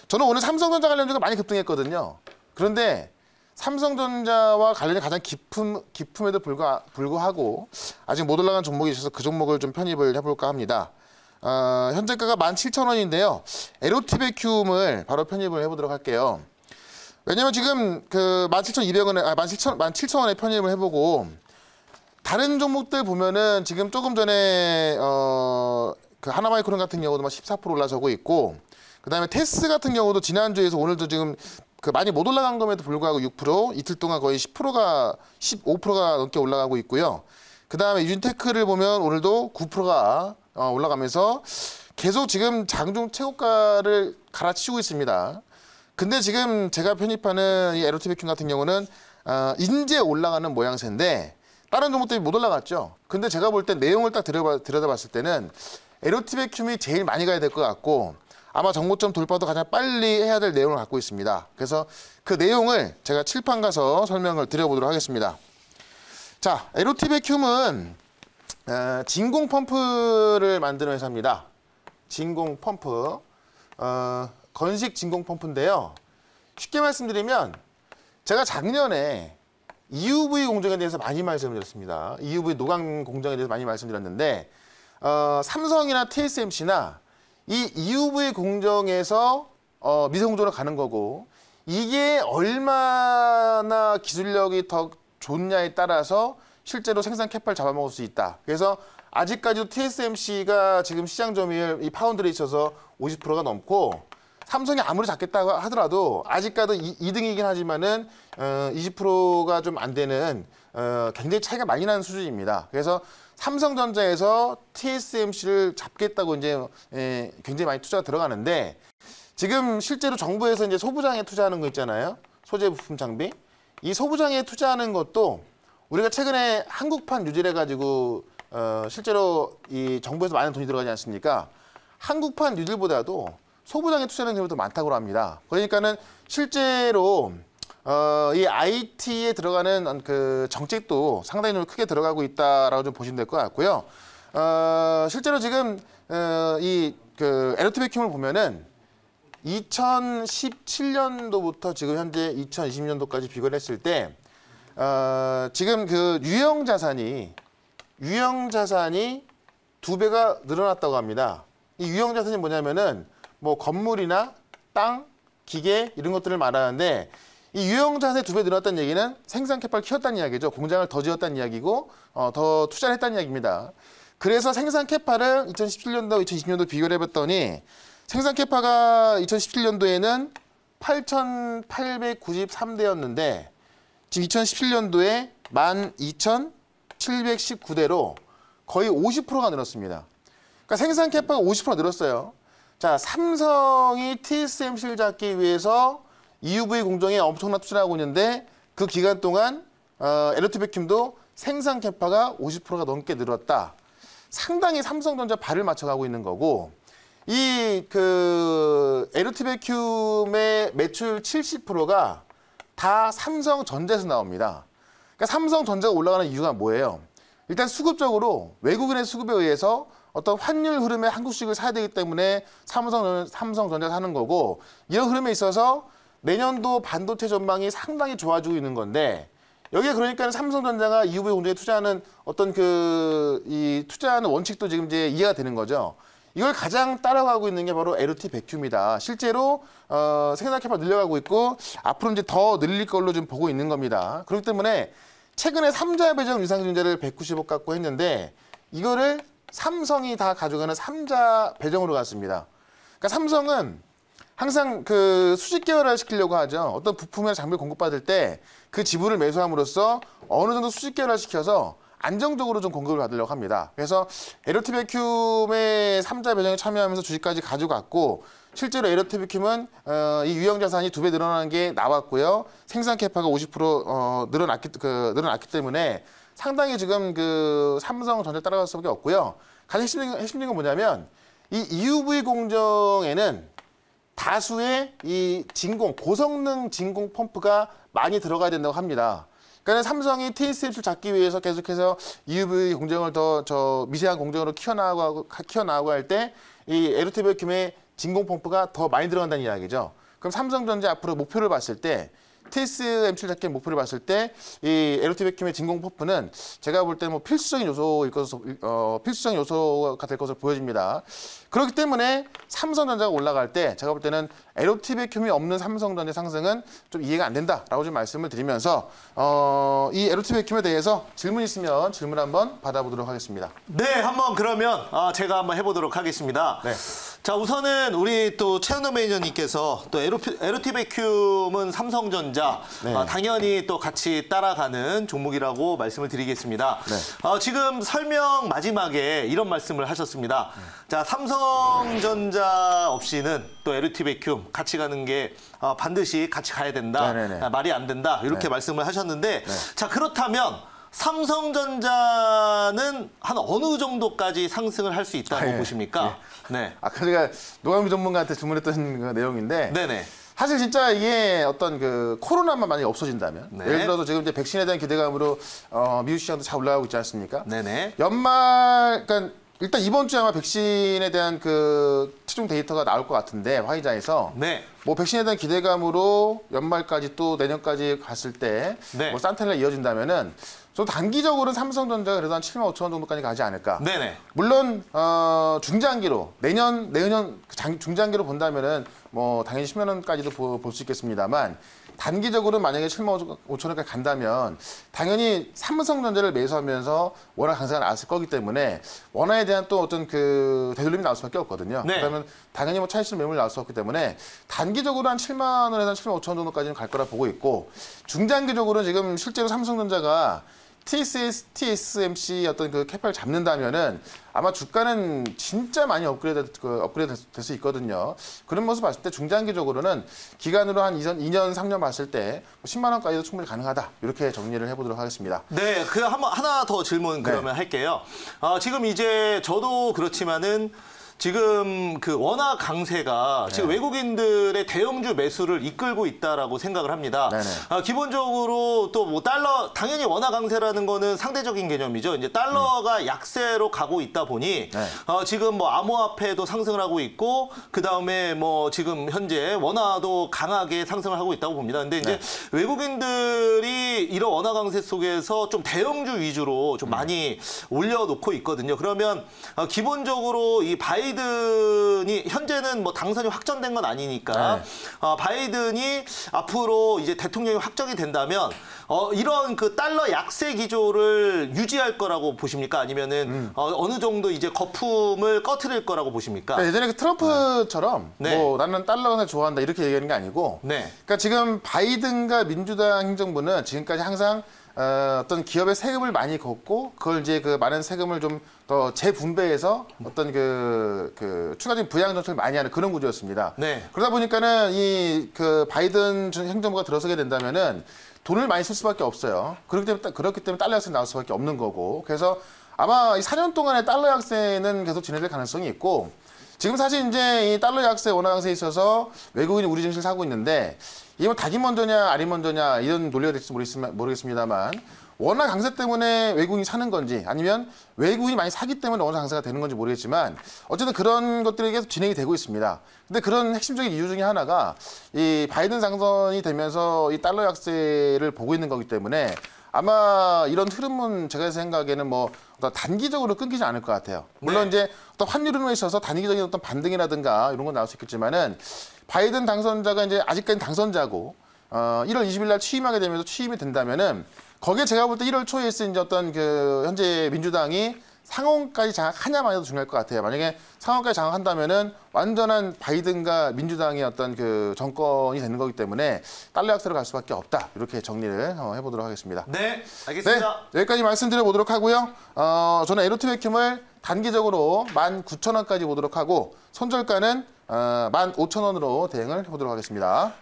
저는 오늘 삼성전자 관련주가 많이 급등했거든요. 그런데 삼성전자와 관련이 가장 깊음에도 불구하고 아직 못 올라간 종목이 있어서 그 종목을 좀 편입을 해볼까 합니다. 현재가가 17,000원인데요. 에로티베큐움을 바로 편입을 해보도록 할게요. 왜냐면 지금 그 17,200원에, 17,000원에 편입을 해보고 다른 종목들 보면은 지금 조금 전에 그 하나마이크론 같은 경우도 막 14% 올라서고 있고, 그 다음에 테스 같은 경우도 지난주에서 오늘도 지금 그 많이 못 올라간 것에도 불구하고 6%, 이틀 동안 거의 10%가 15%가 넘게 올라가고 있고요. 그 다음에 윤테크를 보면 오늘도 9%가 올라가면서 계속 지금 장중 최고가를 갈아치우고 있습니다. 근데 지금 제가 편입하는 이 에로티베큐 같은 경우는 인제 올라가는 모양새인데 다른 종목들이 못 올라갔죠. 근데 제가 볼 때 내용을 딱 들여다봤을 때는 에로티베큐움이 제일 많이 가야 될 것 같고, 아마 정고점 돌파도 가장 빨리 해야 될 내용을 갖고 있습니다. 그래서 그 내용을 제가 칠판 가서 설명을 드려보도록 하겠습니다. 자, 에로티베큐움은 진공 펌프를 만드는 회사입니다. 진공 펌프, 건식 진공 펌프인데요. 쉽게 말씀드리면 제가 작년에 EUV 공정에 대해서 많이 말씀드렸습니다. EUV 노광 공정에 대해서 많이 말씀드렸는데 삼성이나 TSMC나 이 EUV 공정에서 미세 공정으로 가는 거고, 이게 얼마나 기술력이 더 좋냐에 따라서 실제로 생산 캐파를 잡아먹을 수 있다. 그래서 아직까지도 TSMC가 지금 시장 점유율 이 파운드에 있어서 50%가 넘고, 삼성이 아무리 작겠다고 하더라도 아직까지 2등이긴 하지만은 20%가 좀 안 되는 굉장히 차이가 많이 나는 수준입니다. 그래서 삼성전자에서 TSMC를 잡겠다고 이제 굉장히 많이 투자가 들어가는데, 지금 실제로 정부에서 이제 소부장에 투자하는 거 있잖아요. 소재 부품 장비. 이 소부장에 투자하는 것도 우리가 최근에 한국판 유지를 해가지고 실제로 이 정부에서 많은 돈이 들어가지 않습니까? 한국판 유들보다도 소부장에 투자하는 경우도 많다고 합니다. 그러니까는 실제로 이 IT에 들어가는 그 정책도 상당히 좀 크게 들어가고 있다라고 좀 보시면 될 것 같고요. 실제로 지금 이 그 에로티베큐움을 보면은 2017년도부터 지금 현재 2020년도까지 비교를 했을 때 지금 그 유형 자산이 2배가 늘어났다고 합니다. 이 유형 자산이 뭐냐면은 뭐 건물이나 땅, 기계 이런 것들을 말하는데, 이 유형 자산이 2배 늘어났다는 얘기는 생산 캐파를 키웠다는 이야기죠. 공장을 더 지었다는 이야기고 더 투자를 했다는 이야기입니다. 그래서 생산 캐파를 2017년도, 2020년도 비교를 해봤더니 생산 캐파가 2017년도에는 8,893대였는데 지금 2017년도에 12,719대로 거의 50%가 늘었습니다. 그러니까 생산 캐파가 50% 늘었어요. 자, 삼성이 TSMC를 잡기 위해서 EUV 공정에 엄청난 투자를 하고 있는데, 그 기간 동안 에로티베큐움도 생산 캐파가 50%가 넘게 늘었다. 상당히 삼성전자 발을 맞춰가고 있는 거고, 이 그 에로티베큐움의 매출 70%가 다 삼성전자에서 나옵니다. 그러니까 삼성전자가 올라가는 이유가 뭐예요? 일단 수급적으로 외국인의 수급에 의해서 어떤 환율 흐름에 한국식을 사야 되기 때문에 삼성전자 사는 거고, 이런 흐름에 있어서 내년도 반도체 전망이 상당히 좋아지고 있는 건데, 여기에 그러니까 삼성전자가 EUV 공정에 투자하는 어떤 이 투자하는 원칙도 지금 이제 이해가 되는 거죠. 이걸 가장 따라가고 있는 게 바로 에로티베큐움이다. 실제로 생산 캐파 늘려가고 있고 앞으로 이제 더 늘릴 걸로 좀 보고 있는 겁니다. 그렇기 때문에 최근에 3자 배정 유상증자를 190억 갖고 했는데, 이거를 삼성이 다 가져가는 3자 배정으로 갔습니다. 그러니까 삼성은 항상 그 수직 계열화를 시키려고 하죠. 어떤 부품이나 장비를 공급받을 때 그 지분을 매수함으로써 어느 정도 수직 계열화 시켜서 안정적으로 좀 공급을 받으려고 합니다. 그래서 에로티베큐움의 3자 배정에 참여하면서 주식까지 가져갔고, 실제로 에로티베큐움은 이 유형 자산이 2배 늘어나는 게 나왔고요. 생산 캐파가 50% 늘어났기 때문에 상당히 지금 그 삼성전자 따라갈 수밖에 없고요. 가장 핵심적인 건 뭐냐면, 이 EUV 공정에는 다수의 이 고성능 진공 펌프가 많이 들어가야 된다고 합니다. 그러니까 삼성이 TSMC를 잡기 위해서 계속해서 EUV 공정을 더 미세한 공정으로 키워나가고 할 때 이 에로티베큐움의 진공 펌프가 더 많이 들어간다는 이야기죠. 그럼 삼성전자 앞으로 목표를 봤을 때 TSMC 잡기의 목표를 봤을 때 이 LOT 백큐의 진공 펌프는 제가 볼 때는 뭐 필수적인 요소일 것으로 필수적인 요소가 될 것으로 보여집니다. 그렇기 때문에 삼성전자가 올라갈 때 제가 볼 때는 LOT 백큐이 없는 삼성전자 상승은 좀 이해가 안 된다라고 좀 말씀을 드리면서 이 LOT 백큐에 대해서 질문 있으면 질문 한번 받아보도록 하겠습니다. 네, 한번 그러면 제가 한번 해보도록 하겠습니다. 네. 자, 우선은 우리 또 최은호 매니저님께서 또 LOT 백큐은 삼성전자 네. 당연히 또 같이 따라가는 종목이라고 말씀을 드리겠습니다. 네. 지금 설명 마지막에 이런 말씀을 하셨습니다. 자, 삼성전자 없이는 또 LOT 백큐 같이 가는 게 반드시 같이 가야 된다. 네네네. 말이 안 된다. 이렇게 네. 말씀을 하셨는데 네. 자, 그렇다면 삼성전자는 한 어느 정도까지 상승을 할 수 있다고 예. 보십니까? 네. 아까 제가 노광미 전문가한테 주문했던 그 내용인데 네네. 사실 진짜 이게 어떤 그 코로나만 만약에 없어진다면 네. 예를 들어서 지금 이제 백신에 대한 기대감으로 미국 시장도 잘 올라가고 있지 않습니까? 네네. 연말 그러니까 일단 이번 주에 아마 백신에 대한 그 최종 데이터가 나올 것 같은데 화이자에서 네. 뭐 백신에 대한 기대감으로 연말까지 또 내년까지 갔을 때 네. 뭐 산텔라 이어진다면은 좀 단기적으로는 삼성전자가 그래도 한 7만 5천 원 정도까지 가지 않을까. 네네. 물론 중장기로 내년 중장기로 본다면은 뭐 당연히 10만 원까지도 볼 수 있겠습니다만 단기적으로 만약에 7만 5천 원까지 간다면 당연히 삼성전자를 매수하면서 원화 강세가 나왔을 거기 때문에 원화에 대한 또 어떤 그 되돌림이 나올 수밖에 없거든요. 네. 그러면 당연히 뭐 차익실 매물이 나올 수 없기 때문에 단기적으로 한 7만 원에서 한 7만 5천 원 정도까지는 갈 거라 보고 있고 중장기적으로는 지금 실제로 삼성전자가 TSMC 어떤 그 캐파를 잡는다면은 아마 주가는 진짜 많이 업그레이드 될 수 있거든요. 그런 모습 봤을 때 중장기적으로는 기간으로 한 2년, 3년 봤을 때 10만 원까지도 충분히 가능하다. 이렇게 정리를 해보도록 하겠습니다. 네, 그 하나 더 질문 그러면 할게요. 지금 이제 저도 그렇지만은 지금 그 원화 강세가 지금 외국인들의 대형주 매수를 이끌고 있다라고 생각을 합니다. 네네. 기본적으로 또 뭐 달러 당연히 원화 강세라는 거는 상대적인 개념이죠. 이제 달러가 약세로 가고 있다 보니 지금 뭐 암호화폐도 상승을 하고 있고 그 다음에 뭐 지금 현재 원화도 강하게 상승을 하고 있다고 봅니다. 근데 이제 외국인들이 이런 원화 강세 속에서 좀 대형주 위주로 좀 많이 올려놓고 있거든요. 그러면 기본적으로 이 바이든이 현재는 뭐 당선이 확정된 건 아니니까 바이든이 앞으로 이제 대통령이 확정이 된다면 이런 그 달러 약세 기조를 유지할 거라고 보십니까? 아니면은 어느 정도 이제 거품을 꺼트릴 거라고 보십니까? 그러니까 예전에 그 트럼프처럼 뭐 나는 달러를 좋아한다 이렇게 얘기하는 게 아니고 그러니까 지금 바이든과 민주당 행정부는 지금까지 항상 어떤 기업의 세금을 많이 걷고 그걸 이제 그 많은 세금을 좀 더 재분배해서 어떤 그 추가적인 부양 정책을 많이 하는 그런 구조였습니다. 그러다 보니까는 이 그 바이든 행정부가 들어서게 된다면은 돈을 많이 쓸 수밖에 없어요. 그렇기 때문에 달러 약세 나올 수밖에 없는 거고. 그래서 아마 이 4년 동안의 달러 약세는 계속 진행될 가능성이 있고 지금 사실 이제 이 달러 약세, 원화 강세에 있어서 외국인이 우리 증시를 사고 있는데 이게 뭐 닭이 먼저냐, 알이 먼저냐 이런 논리가 될지 모르겠습니다만 원화 강세 때문에 외국인이 사는 건지 아니면 외국인이 많이 사기 때문에 원화 강세가 되는 건지 모르겠지만 어쨌든 그런 것들이 계속 진행이 되고 있습니다. 근데 그런 핵심적인 이유 중에 하나가 이 바이든 당선이 되면서 이 달러 약세를 보고 있는 거기 때문에 아마 이런 흐름은 제가 생각에는 뭐 어떤 단기적으로 끊기지 않을 것 같아요. 물론 이제 어떤 환율 흐름에 있어서 단기적인 어떤 반등이라든가 이런 건 나올 수 있겠지만은 바이든 당선자가 이제 아직까지 당선자고 1월 20일 날 취임하게 되면서 취임이 된다면은 거기에 제가 볼 때 1월 초에 있을 이제 어떤 그 현재 민주당이 상원까지 장악하냐만 해도 중요할 것 같아요. 만약에 상원까지 장악한다면은 완전한 바이든과 민주당의 어떤 그 정권이 되는 거기 때문에 달러 약세로 갈 수밖에 없다. 이렇게 정리를 해보도록 하겠습니다. 네, 알겠습니다. 네, 여기까지 말씀드려보도록 하고요. 저는 LOT 백큐을 단기적으로 19,000원까지 보도록 하고 손절가는 15,000원으로 대응을 해보도록 하겠습니다.